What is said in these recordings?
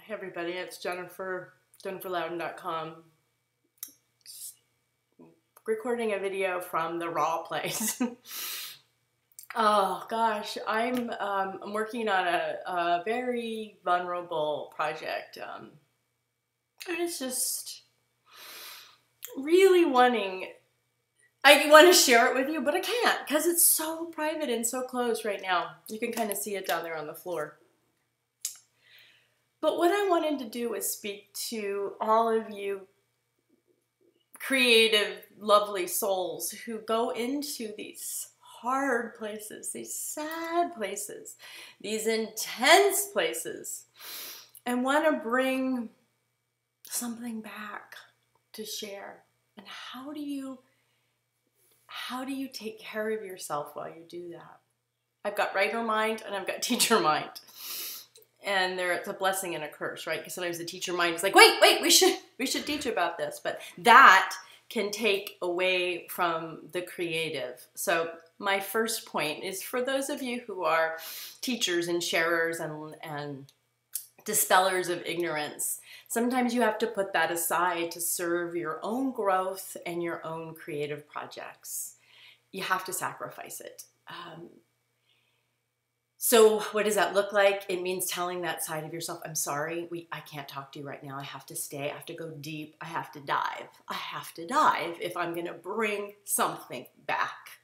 Hey everybody, it's Jennifer, JenniferLouden.com. Recording a video from the raw place. Oh gosh, I'm working on a very vulnerable project, and it's just really I want to share it with you, but I can't because it's so private and so close right now. You can kind of see it down there on the floor. But what I wanted to do was speak to all of you creative, lovely souls who go into these hard places, these sad places, these intense places, and want to bring something back to share. And how do you take care of yourself while you do that? I've got writer mind and I've got teacher mind. And it's a blessing and a curse, right? Because sometimes the teacher mind is like, wait, we should teach about this. But that can take away from the creative. So my first point is for those of you who are teachers and sharers and dispellers of ignorance, sometimes you have to put that aside to serve your own growth and your own creative projects. You have to sacrifice it. So what does that look like? It means telling that side of yourself, I'm sorry, I can't talk to you right now. I have to stay, I have to go deep, I have to dive. I have to dive if I'm gonna bring something back.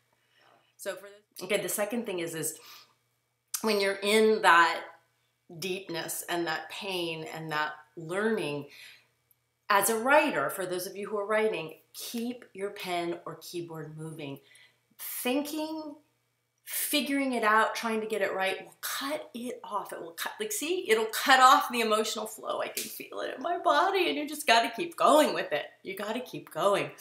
So the second thing is when you're in that deepness and that pain and that learning, as a writer, for those of you who are writing, keep your pen or keyboard moving. Thinking, figuring it out, trying to get it right will cut it off. It will cut, it'll cut off the emotional flow. I can feel it in my body, and you just got to keep going with it. You got to keep going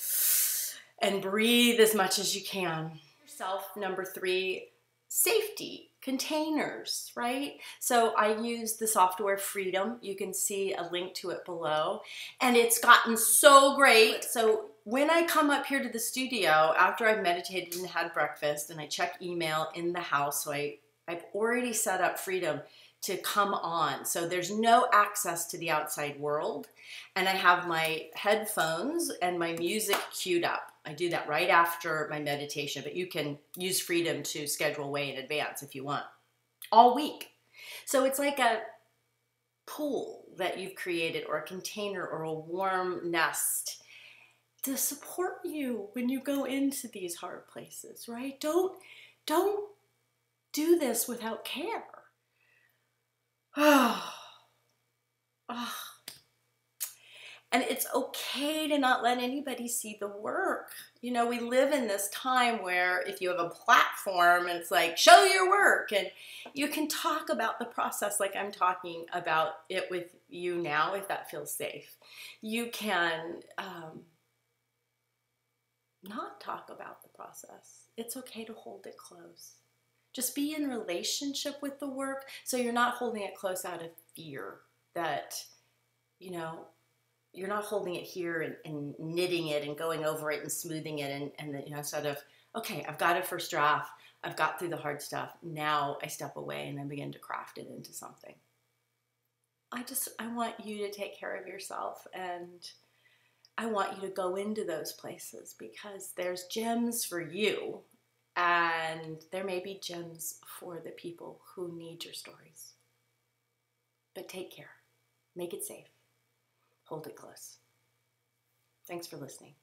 and breathe as much as you can. Yourself, number 3, safety. Containers, right? So I use the software Freedom. You can see a link to it below. And it's gotten so great. So when I come up here to the studio, after I've meditated and had breakfast, and I check email in the house, so I've already set up Freedom to come on. So there's no access to the outside world. And I have my headphones and my music queued up. I do that right after my meditation, but you can use Freedom to schedule way in advance if you want, all week. So it's like a pool that you've created, or a container, or a warm nest to support you when you go into these hard places, right? Don't do this without care. And it's okay to not let anybody see the work. You know, we live in this time where if you have a platform and it's like, show your work, and you can talk about the process like I'm talking about it with you now, if that feels safe. You can not talk about the process. It's okay to hold it close. Just be in relationship with the work, so you're not holding it close out of fear that, you know, you're not holding it here and knitting it and going over it and smoothing it and you know, sort of, okay, I've got a first draft, I've got through the hard stuff, now I step away and I begin to craft it into something. I want you to take care of yourself, and I want you to go into those places because there's gems for you, and there may be gems for the people who need your stories. But take care, make it safe. Hold it close. Thanks for listening.